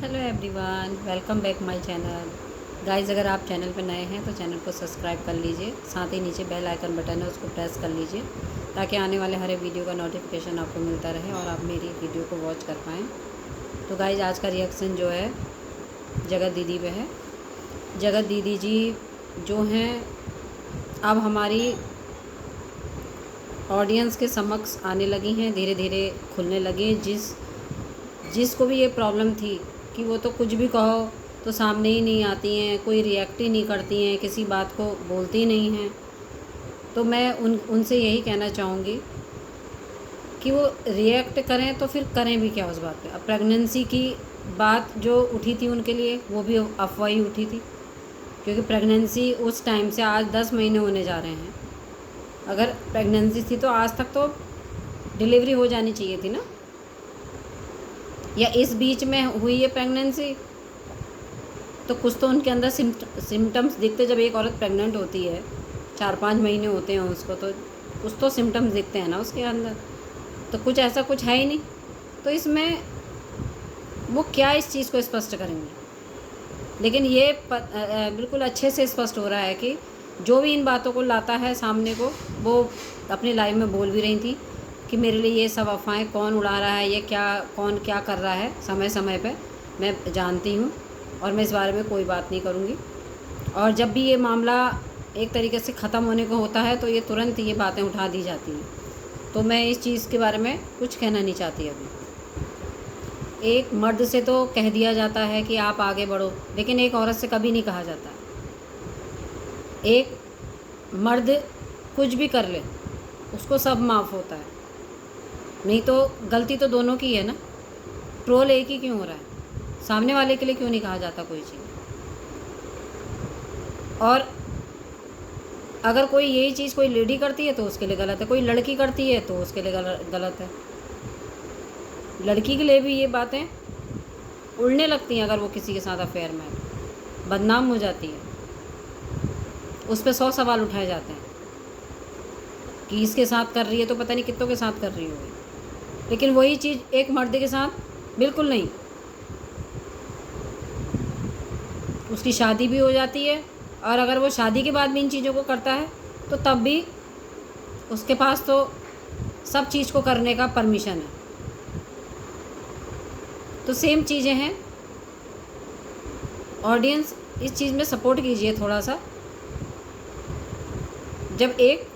Hello everyone, welcome back my channel. Guys, अगर आप channel पर नए हैं तो चैनल को सब्सक्राइब कर लीजिए। साथ ही नीचे बेल आइकन बटन है, उसको प्रेस कर लीजिए ताकि आने वाले हर एक वीडियो का नोटिफिकेशन आपको मिलता रहे और आप मेरी वीडियो को वॉच कर पाएँ। तो गाइस, आज का रिएक्शन जो है जगत दीदी पे है। जगत दीदी जी जो हैं अब हमारी ऑडियंस के समक्ष आने लगी हैं, धीरे धीरे खुलने लगी हैं। जिसको भी ये प्रॉब्लम थी कि वो तो कुछ भी कहो तो सामने ही नहीं आती हैं, कोई रिएक्ट ही नहीं करती हैं, किसी बात को बोलती नहीं हैं, तो मैं उनसे यही कहना चाहूँगी कि वो रिएक्ट करें तो फिर करें भी क्या उस बात पे। अब प्रेगनेंसी की बात जो उठी थी उनके लिए, वो भी अफवाह ही उठी थी, क्योंकि प्रेगनेंसी उस टाइम से आज 10 महीने होने जा रहे हैं। अगर प्रेगनेंसी थी तो आज तक तो डिलीवरी हो जानी चाहिए थी ना, या इस बीच में हुई है प्रेगनेंसी तो कुछ तो उनके अंदर सिम्टम्स दिखते। जब एक औरत प्रेग्नेंट होती है, 4-5 महीने होते हैं उसको, तो कुछ तो सिम्टम्स दिखते हैं ना उसके अंदर। तो कुछ ऐसा कुछ है ही नहीं, तो इसमें वो क्या इस चीज़ को स्पष्ट करेंगे। लेकिन ये बिल्कुल अच्छे से स्पष्ट हो रहा है कि जो भी इन बातों को लाता है सामने को, वो अपनी लाइफ में बोल भी रही थी कि मेरे लिए ये सब अफवाहें कौन उड़ा रहा है, ये क्या कौन क्या कर रहा है समय समय पे मैं जानती हूँ और मैं इस बारे में कोई बात नहीं करूँगी। और जब भी ये मामला एक तरीके से ख़त्म होने को होता है तो ये तुरंत ये बातें उठा दी जाती हैं। तो मैं इस चीज़ के बारे में कुछ कहना नहीं चाहती अभी। एक मर्द से तो कह दिया जाता है कि आप आगे बढ़ो, लेकिन एक औरत से कभी नहीं कहा जाता। एक मर्द कुछ भी कर ले उसको सब माफ़ होता है, नहीं तो गलती तो दोनों की है ना। ट्रोल एक ही क्यों हो रहा है, सामने वाले के लिए क्यों नहीं कहा जाता कोई चीज़। और अगर कोई यही चीज़ कोई लेडी करती है तो उसके लिए गलत है, कोई लड़की करती है तो उसके लिए गलत है। लड़की के लिए भी ये बातें उड़ने लगती हैं। अगर वो किसी के साथ अफेयर में है, बदनाम हो जाती है, उस पर 100 सवाल उठाए जाते हैं कि इसके साथ कर रही है तो पता नहीं कितनों के साथ कर रही होगी। लेकिन वही चीज़ एक मर्द के साथ बिल्कुल नहीं। उसकी शादी भी हो जाती है, और अगर वो शादी के बाद भी इन चीज़ों को करता है तो तब भी उसके पास तो सब चीज़ को करने का परमिशन है। तो सेम चीज़ें हैं। ऑडियंस इस चीज़ में सपोर्ट कीजिए थोड़ा सा। जब एक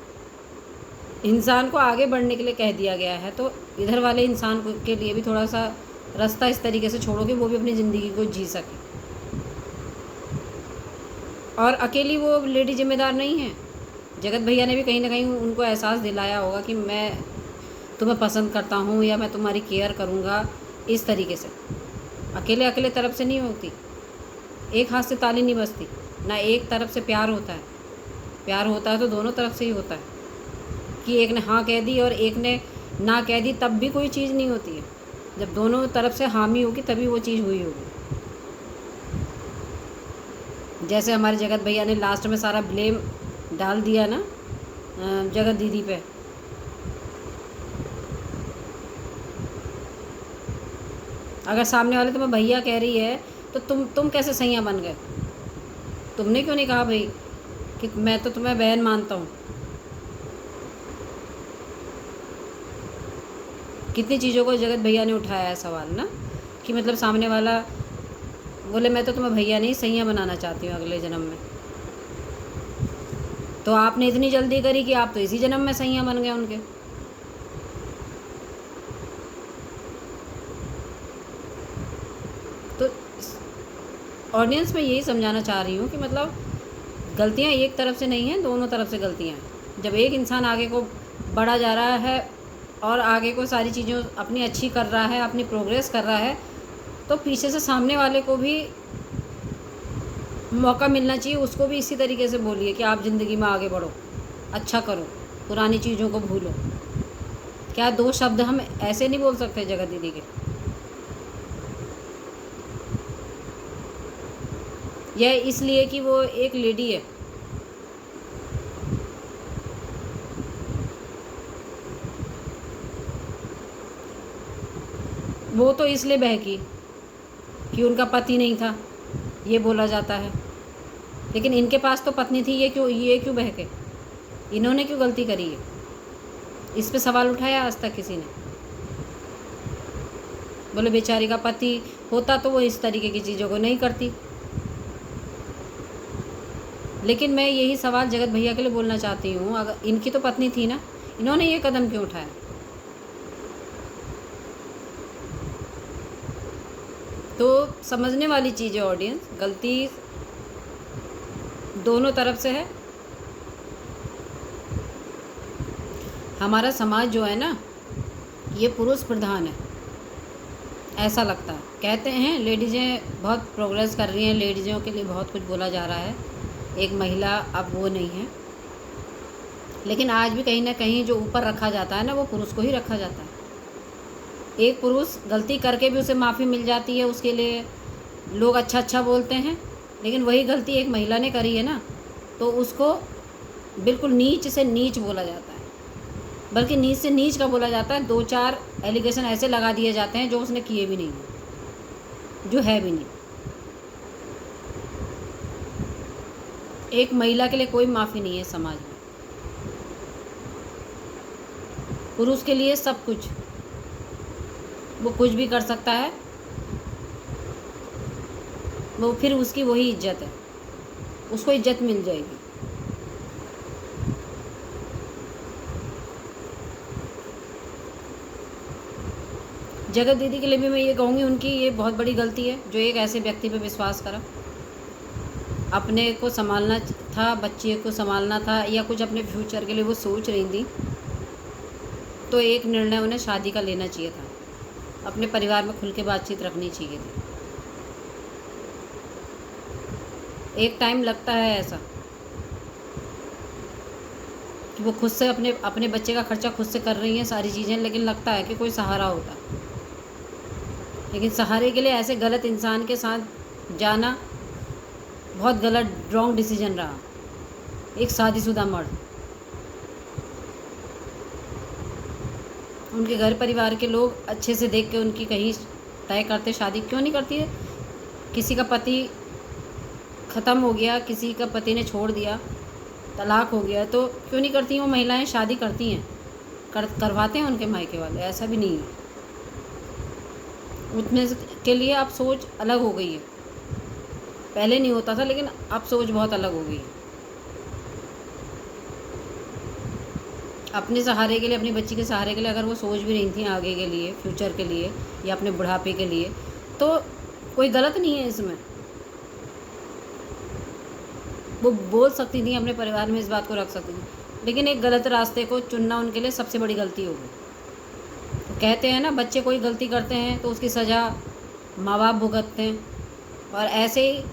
इंसान को आगे बढ़ने के लिए कह दिया गया है तो इधर वाले इंसान के लिए भी थोड़ा सा रास्ता इस तरीके से छोड़ो कि वो भी अपनी ज़िंदगी को जी सके। और अकेली वो लेडी जिम्मेदार नहीं है। जगत भैया ने भी कहीं ना कहीं उनको एहसास दिलाया होगा कि मैं तुम्हें पसंद करता हूँ या मैं तुम्हारी केयर करूँगा, इस तरीके से। अकेले अकेले तरफ से नहीं होती, एक हाथ से ताली नहीं बजती ना, एक तरफ से प्यार होता है। प्यार होता है तो दोनों तरफ से ही होता है, कि एक ने हाँ कह दी और एक ने ना कह दी, तब भी कोई चीज़ नहीं होती है। जब दोनों तरफ से हामी होगी तभी वो चीज़ हुई होगी। जैसे हमारे जगत भैया ने लास्ट में सारा ब्लेम डाल दिया ना जगत दीदी पे। अगर सामने वाले तुम्हें भैया कह रही है तो तुम कैसे सैया बन गए? तुमने क्यों नहीं कहा भाई कि मैं तो तुम्हें बहन मानता हूँ? कितनी चीज़ों को जगत भैया ने उठाया है सवाल ना, कि मतलब सामने वाला बोले मैं तो तुम्हें भैया नहीं सैया बनाना चाहती हूँ अगले जन्म में। तो आपने इतनी जल्दी करी कि आप तो इसी जन्म में सैया बन गए उनके। तो ऑडियंस में यही समझाना चाह रही हूँ कि मतलब गलतियाँ एक तरफ से नहीं हैं, दोनों तरफ से गलतियाँ हैं। जब एक इंसान आगे को बढ़ा जा रहा है और आगे को सारी चीज़ों अपनी अच्छी कर रहा है, अपनी प्रोग्रेस कर रहा है, तो पीछे से सामने वाले को भी मौका मिलना चाहिए। उसको भी इसी तरीके से बोलिए कि आप ज़िंदगी में आगे बढ़ो, अच्छा करो, पुरानी चीज़ों को भूलो। क्या 2 शब्द हम ऐसे नहीं बोल सकते जगत दीदी के? यह इसलिए कि वो एक लेडी है। वो तो इसलिए बहकी कि उनका पति नहीं था, ये बोला जाता है। लेकिन इनके पास तो पत्नी थी, ये क्यों बहके? इन्होंने क्यों गलती करी है? इस पे सवाल उठाया आज तक किसी ने? बोले बेचारी का पति होता तो वो इस तरीके की चीज़ों को नहीं करती। लेकिन मैं यही सवाल जगत भैया के लिए बोलना चाहती हूँ, अगर इनकी तो पत्नी थी ना, इन्होंने ये कदम क्यों उठाया? तो समझने वाली चीज़ है ऑडियंस, गलती दोनों तरफ से है। हमारा समाज जो है ना, ये पुरुष प्रधान है, ऐसा लगता है। कहते हैं लेडीज़ें बहुत प्रोग्रेस कर रही हैं, लेडीज़ों के लिए बहुत कुछ बोला जा रहा है, एक महिला अब वो नहीं है। लेकिन आज भी कहीं ना कहीं जो ऊपर रखा जाता है ना, वो पुरुष को ही रखा जाता है। एक पुरुष गलती करके भी उसे माफ़ी मिल जाती है, उसके लिए लोग अच्छा अच्छा बोलते हैं। लेकिन वही गलती एक महिला ने करी है ना, तो उसको बिल्कुल नीच से नीच बोला जाता है। बल्कि नीच से नीच का बोला जाता है, 2-4 एलिगेशन ऐसे लगा दिए जाते हैं जो उसने किए भी नहीं, जो है भी नहीं। एक महिला के लिए कोई माफ़ी नहीं है समाज में। पुरुष के लिए सब कुछ, वो कुछ भी कर सकता है, वो फिर उसकी वही इज्जत है, उसको इज्जत मिल जाएगी। जगत दीदी के लिए भी मैं ये कहूँगी, उनकी ये बहुत बड़ी गलती है जो एक ऐसे व्यक्ति पे विश्वास करा। अपने को संभालना था, बच्चे को संभालना था, या कुछ अपने फ्यूचर के लिए वो सोच रही थी, तो एक निर्णय उन्हें शादी का लेना चाहिए था, अपने परिवार में खुल के बातचीत रखनी चाहिए थी। एक टाइम लगता है ऐसा कि वो खुद से अपने बच्चे का खर्चा खुद से कर रही हैं सारी चीज़ें, लेकिन लगता है कि कोई सहारा होता। लेकिन सहारे के लिए ऐसे गलत इंसान के साथ जाना बहुत गलत, रॉन्ग डिसीजन रहा। एक शादीशुदा मर्द, उनके घर परिवार के लोग अच्छे से देख के उनकी कहीं तय करते, शादी क्यों नहीं करती है? किसी का पति ख़त्म हो गया, किसी का पति ने छोड़ दिया, तलाक हो गया, तो क्यों नहीं करती वो महिलाएं? शादी करती हैं, करवाते हैं उनके मायके वाले, ऐसा भी नहीं है। उतने के लिए अब सोच अलग हो गई है, पहले नहीं होता था, लेकिन अब सोच बहुत अलग हो गई है। अपने सहारे के लिए, अपनी बच्ची के सहारे के लिए अगर वो सोच भी रही थी आगे के लिए, फ्यूचर के लिए, या अपने बुढ़ापे के लिए, तो कोई गलत नहीं है इसमें। वो बोल सकती थी, अपने परिवार में इस बात को रख सकती थी, लेकिन एक गलत रास्ते को चुनना उनके लिए सबसे बड़ी गलती होगी। तो कहते हैं ना, बच्चे कोई गलती करते हैं तो उसकी सज़ा माँ बाप भुगतते हैं, और ऐसे ही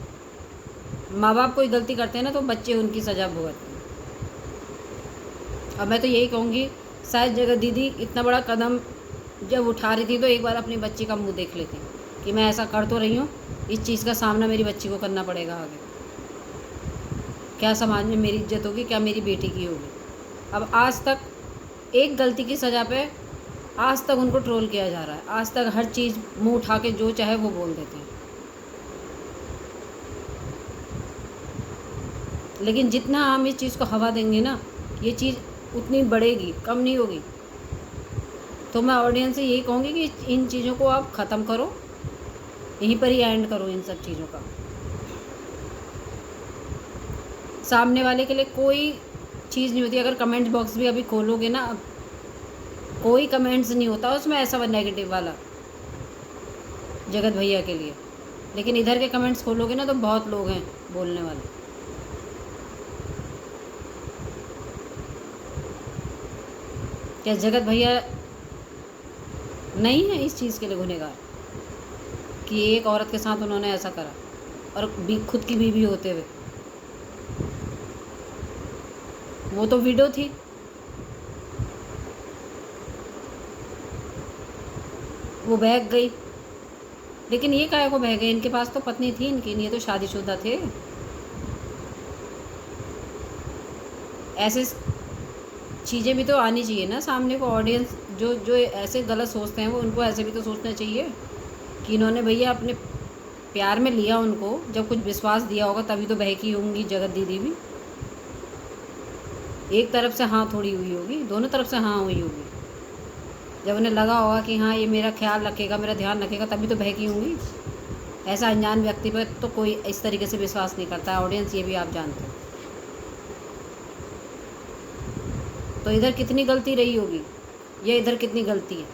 माँ बाप कोई गलती करते हैं ना, तो बच्चे उनकी सज़ा भुगतते हैं। अब मैं तो यही कहूँगी, शायद जगत दीदी इतना बड़ा कदम जब उठा रही थी, तो एक बार अपनी बच्ची का मुंह देख लेती कि मैं ऐसा कर तो रही हूँ, इस चीज़ का सामना मेरी बच्ची को करना पड़ेगा आगे। क्या समाज में मेरी इज्जत होगी, क्या मेरी बेटी की होगी? अब आज तक एक गलती की सज़ा पे आज तक उनको ट्रोल किया जा रहा है, आज तक हर चीज़ मुंह उठा के जो चाहे वो बोल देते हैं। लेकिन जितना हम इस चीज़ को हवा देंगे ना, ये चीज़ उतनी बढ़ेगी, कम नहीं होगी। तो मैं ऑडियंस से यही कहूँगी कि इन चीज़ों को आप ख़त्म करो, यहीं पर ही एंड करो इन सब चीज़ों का। सामने वाले के लिए कोई चीज़ नहीं होती। अगर कमेंट बॉक्स भी अभी खोलोगे ना, कोई कमेंट्स नहीं होता उसमें ऐसा नेगेटिव वाला जगत भैया के लिए, लेकिन इधर के कमेंट्स खोलोगे ना तो बहुत लोग हैं बोलने वाले। क्या जगत भैया नहीं है इस चीज़ के लिए गुनहगार कि एक औरत के साथ उन्होंने ऐसा करा, और खुद की बीवी होते हुए? वो तो वीडियो थी, वो बहक गई। लेकिन ये काहे को बह गई? इनके पास तो पत्नी थी इनकी, ये तो शादीशुदा थे। ऐसे चीज़ें भी तो आनी चाहिए ना सामने को। ऑडियंस जो जो ऐसे गलत सोचते हैं, वो उनको ऐसे भी तो सोचना चाहिए कि इन्होंने भैया अपने प्यार में लिया उनको, जब कुछ विश्वास दिया होगा तभी तो बहकी होंगी जगत दीदी भी। एक तरफ से हाँ थोड़ी हुई होगी, दोनों तरफ से हाँ हुई होगी। जब उन्हें लगा होगा कि हाँ ये मेरा ख्याल रखेगा, मेरा ध्यान रखेगा, तभी तो बहकी होंगी। ऐसा अनजान व्यक्ति पर तो कोई इस तरीके से विश्वास नहीं करता है ऑडियंस, ये भी आप जानते हो। तो इधर कितनी गलती रही होगी, ये इधर कितनी गलती है?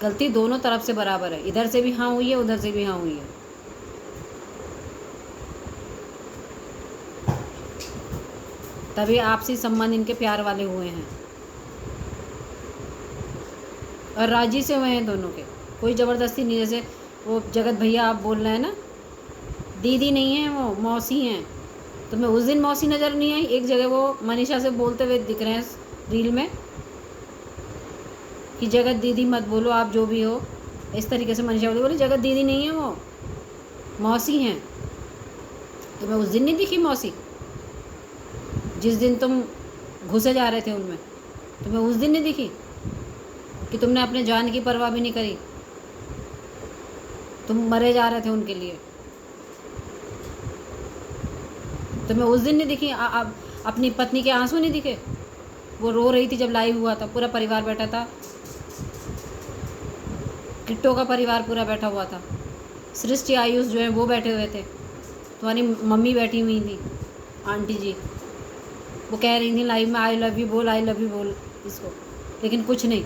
गलती दोनों तरफ से बराबर है, इधर से भी हाँ हुई है, उधर से भी हाँ हुई है। तभी आपसी संबंध इनके प्यार वाले हुए हैं और राजी से हुए हैं दोनों के, कोई ज़बरदस्ती नहीं। जैसे वो जगत भैया आप बोल रहे हैं ना, दीदी नहीं है वो मौसी हैं। तो मैं उस दिन मौसी नज़र नहीं आई, एक जगह वो मनीषा से बोलते हुए दिख रहे हैं रील में कि जगत दीदी मत बोलो, आप जो भी हो। इस तरीके से मनीषा बोली जगत दीदी नहीं है वो मौसी हैं। तो मैं उस दिन नहीं दिखी मौसी, जिस दिन तुम घुसे जा रहे थे उनमें, तो मैं उस दिन नहीं दिखी कि तुमने अपने जान की परवाह भी नहीं करी, तुम मरे जा रहे थे उनके लिए। तो मैं उस दिन नहीं दिखी। अपनी पत्नी के आंसू नहीं दिखे? वो रो रही थी जब लाइव हुआ था, पूरा परिवार बैठा था, किट्टो का परिवार पूरा बैठा हुआ था, सृष्टि आयुष जो है वो बैठे हुए थे, तुम्हारी मम्मी बैठी हुई थी, आंटी जी, वो कह रही थी लाइव में आई लव यू बोल, आई लव यू बोल इसको, लेकिन कुछ नहीं,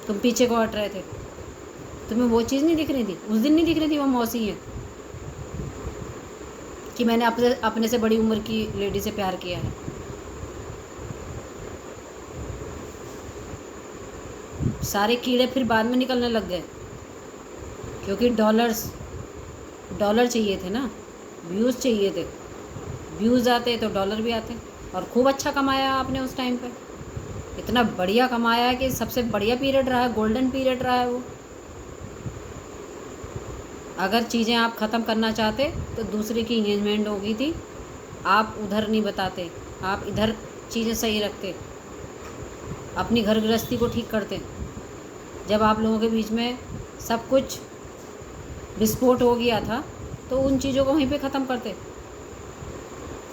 तुम पीछे को हट रहे थे। तुम्हें वो चीज़ नहीं दिख रही थी उस दिन, नहीं दिख रही थी वो मौसी है कि मैंने अपने से बड़ी उम्र की लेडी से प्यार किया है। सारे कीड़े फिर बाद में निकलने लग गए, क्योंकि डॉलर चाहिए थे ना, व्यूज़ चाहिए थे। व्यूज़ आते तो डॉलर भी आते, और खूब अच्छा कमाया आपने उस टाइम पे, इतना बढ़िया कमाया है कि सबसे बढ़िया पीरियड रहा है, गोल्डन पीरियड रहा है वो। अगर चीज़ें आप ख़त्म करना चाहते तो दूसरे की इंगेजमेंट हो गई थी, आप उधर नहीं बताते, आप इधर चीज़ें सही रखते, अपनी घर गृहस्थी को ठीक करते। जब आप लोगों के बीच में सब कुछ विस्फोट हो गया था तो उन चीज़ों को वहीं पे ख़त्म करते,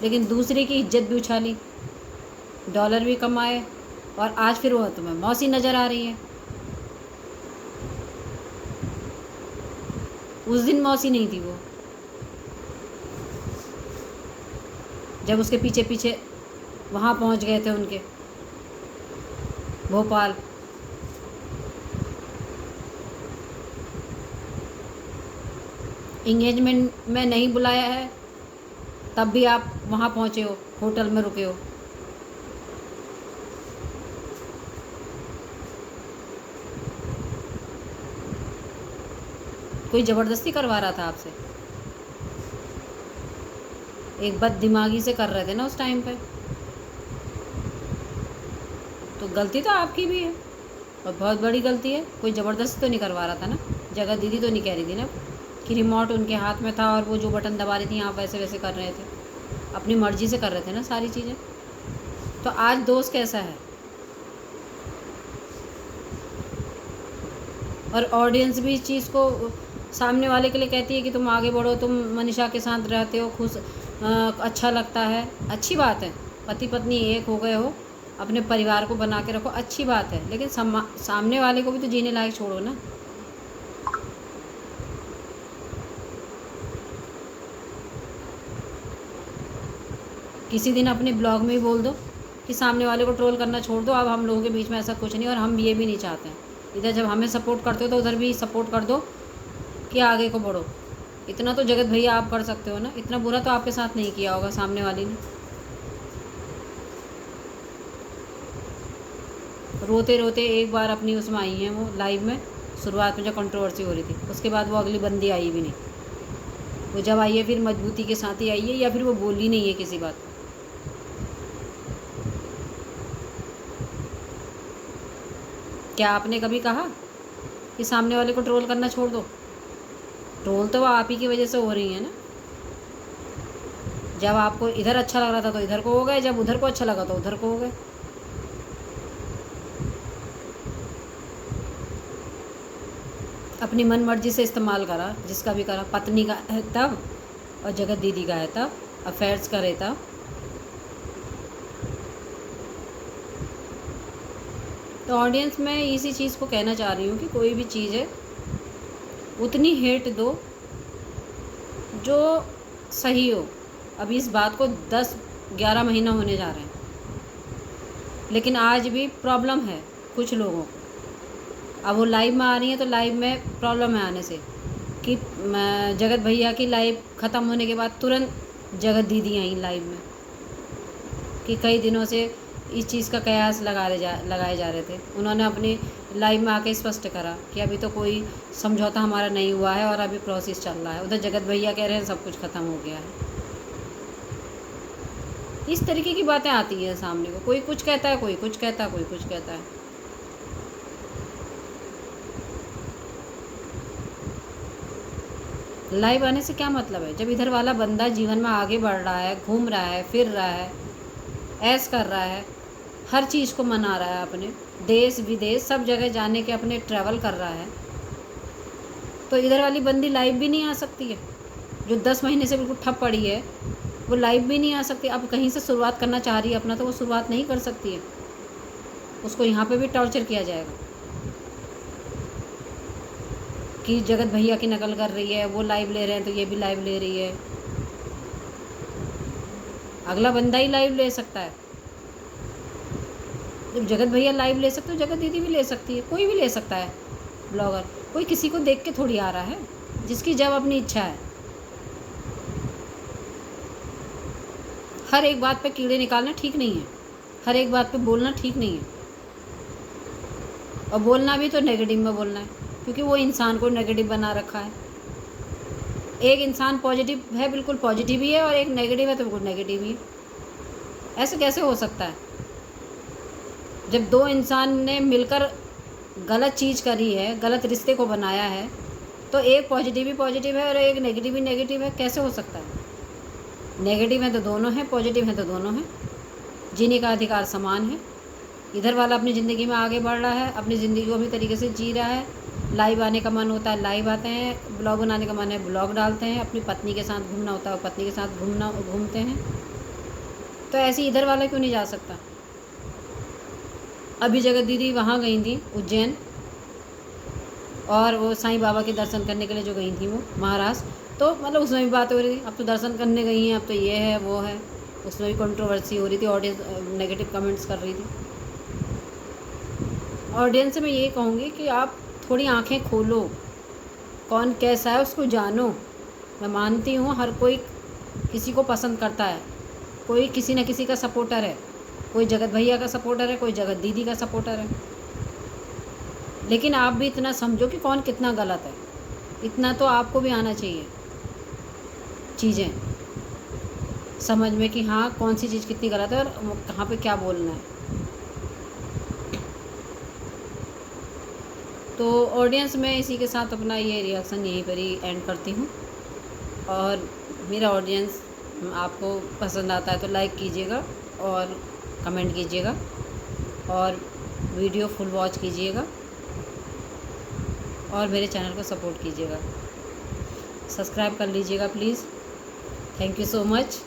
लेकिन दूसरे की इज्जत भी उछाली, डॉलर भी कमाए, और आज फिर वो तुम्हें मौसी नज़र आ रही है। उस दिन मौसी नहीं थी वो, जब उसके पीछे पीछे वहाँ पहुँच गए थे उनके भोपाल। इंगेजमेंट में नहीं बुलाया है तब भी आप वहाँ पहुँचे हो, होटल में रुके हो। कोई ज़बरदस्ती करवा रहा था आपसे, एक बददिमागी से कर रहे थे ना उस टाइम पे, तो गलती तो आपकी भी है और बहुत बड़ी गलती है। कोई ज़बरदस्ती तो नहीं करवा रहा था ना, जगत दीदी तो नहीं कह रही थी ना कि रिमोट उनके हाथ में था और वो जो बटन दबा रही थी आप वैसे वैसे कर रहे थे, अपनी मर्ज़ी से कर रहे थे ना सारी चीज़ें। तो आज दोस्त कैसा है, और ऑडियंस भी इस चीज़ को सामने वाले के लिए कहती है कि तुम आगे बढ़ो, तुम मनीषा के साथ रहते हो, खुश अच्छा लगता है, अच्छी बात है, पति पत्नी एक हो गए हो, अपने परिवार को बना के रखो, अच्छी बात है, लेकिन सामने वाले को भी तो जीने लायक छोड़ो ना। किसी दिन अपने ब्लॉग में ही बोल दो कि सामने वाले को ट्रोल करना छोड़ दो, अब हम लोगों के बीच में ऐसा कुछ नहीं, और हम ये भी नहीं चाहते हैं। इधर जब हमें सपोर्ट करते हो तो उधर भी सपोर्ट कर दो कि आगे को बढ़ो। इतना तो जगत भैया आप कर सकते हो ना, इतना बुरा तो आपके साथ नहीं किया होगा सामने वाली ने। रोते रोते एक बार अपनी उसमें आई हैं वो लाइव में, शुरुआत में जब कंट्रोवर्सी हो रही थी, उसके बाद वो अगली बंदी आई भी नहीं। वो जब आई है फिर मजबूती के साथ ही आई है, या फिर वो बोली नहीं है किसी बात। क्या आपने कभी कहा कि सामने वाले को ट्रोल करना छोड़ दो? ट्रोल तो वो आप ही की वजह से हो रही है ना। जब आपको इधर अच्छा लग रहा था तो इधर को हो गए, जब उधर को अच्छा लगा तो उधर को हो गए। अब अपनी मन मर्जी से इस्तेमाल करा, जिसका भी करा। पत्नी का है तब और जगत दीदी का है तब, अफेयर्स करे तब। तो ऑडियंस में इसी चीज़ को कहना चाह रही हूँ कि कोई भी चीज़ है उतनी हेट दो जो सही हो। अभी इस बात को 10-11 महीना होने जा रहे हैं, लेकिन आज भी प्रॉब्लम है कुछ लोगों को। अब वो लाइव में आ रही हैं तो लाइव में प्रॉब्लम है आने से, कि जगत भैया की लाइव ख़त्म होने के बाद तुरंत जगत दीदी आई लाइव में, कि कई दिनों से इस चीज़ का कयास लगाए जा रहे थे। उन्होंने अपनी लाइव में आके स्पष्ट करा कि अभी तो कोई समझौता हमारा नहीं हुआ है और अभी प्रोसेस चल रहा है। उधर जगत भैया कह रहे हैं सब कुछ ख़त्म हो गया है। इस तरीके की बातें आती हैं सामने को, कोई कुछ कहता है, कोई कुछ कहता है, कोई कुछ कहता है। लाइव आने से क्या मतलब है? जब इधर वाला बंदा जीवन में आगे बढ़ रहा है, घूम रहा है, फिर रहा है, ऐश कर रहा है, हर चीज़ को मना रहा है, अपने देश विदेश सब जगह जाने के अपने ट्रैवल कर रहा है, तो इधर वाली बंदी लाइव भी नहीं आ सकती है? जो 10 महीने से बिल्कुल ठप पड़ी है वो लाइव भी नहीं आ सकती। अब कहीं से शुरुआत करना चाह रही है अपना, तो वो शुरुआत नहीं कर सकती है। उसको यहाँ पे भी टॉर्चर किया जाएगा कि जगत भैया की नकल कर रही है, वो लाइव ले रहे हैं तो ये भी लाइव ले रही है। अगला बंदा ही लाइव ले सकता है। जब जगत भैया लाइव ले सकते हो, जगत दीदी भी ले सकती है, कोई भी ले सकता है ब्लॉगर। कोई किसी को देख के थोड़ी आ रहा है, जिसकी जब अपनी इच्छा है। हर एक बात पे कीड़े निकालना ठीक नहीं है, हर एक बात पे बोलना ठीक नहीं है। और बोलना भी तो नेगेटिव में बोलना है, क्योंकि वो इंसान को नेगेटिव बना रखा है। एक इंसान पॉजिटिव है, बिल्कुल पॉजिटिव ही है, और एक नेगेटिव है तो बिल्कुल नेगेटिव ही है। ऐसे कैसे हो सकता है? जब दो इंसान ने मिलकर गलत चीज़ करी है, गलत रिश्ते को बनाया है, तो एक पॉजिटिव ही पॉजिटिव है और एक नेगेटिव ही नेगेटिव है। कैसे हो सकता है? नेगेटिव है तो दोनों हैं, पॉजिटिव है तो दोनों हैं। जीने का अधिकार समान है। इधर वाला अपनी ज़िंदगी में आगे बढ़ रहा है, अपनी ज़िंदगी को अपनी तरीके से जी रहा है। लाइव आने का मन होता है, लाइव आते हैं। ब्लॉग बनाने का मन है, ब्लॉग डालते हैं। अपनी पत्नी के साथ घूमना होता है, पत्नी के साथ घूमते हैं। तो ऐसे इधर वाला क्यों नहीं जा सकता? अभी जगत दीदी वहाँ गई थी उज्जैन, और वो साईं बाबा के दर्शन करने के लिए जो गई थी वो महाराष्ट्र, तो मतलब उसमें भी बात हो रही थी, अब तो दर्शन करने गई हैं, अब तो ये है वो है। उसमें भी कंट्रोवर्सी हो रही थी, ऑडियंस नेगेटिव कमेंट्स कर रही थी। ऑडियंस से मैं ये कहूँगी कि आप थोड़ी आंखें खोलो, कौन कैसा है उसको जानो। मैं मानती हूँ हर कोई किसी को पसंद करता है, कोई किसी न किसी का सपोर्टर है। कोई जगत भैया का सपोर्टर है, कोई जगत दीदी का सपोर्टर है। लेकिन आप भी इतना समझो कि कौन कितना गलत है। इतना तो आपको भी आना चाहिए चीज़ें समझ में, कि हाँ कौन सी चीज़ कितनी गलत है और कहाँ पे क्या बोलना है। तो ऑडियंस में इसी के साथ अपना ये रिएक्शन यहीं पर ही एंड करती हूँ। और मेरा ऑडियंस आपको पसंद आता है तो लाइक कीजिएगा और कमेंट कीजिएगा और वीडियो फुल वॉच कीजिएगा और मेरे चैनल को सपोर्ट कीजिएगा। सब्सक्राइब कर लीजिएगा please. Thank you so much.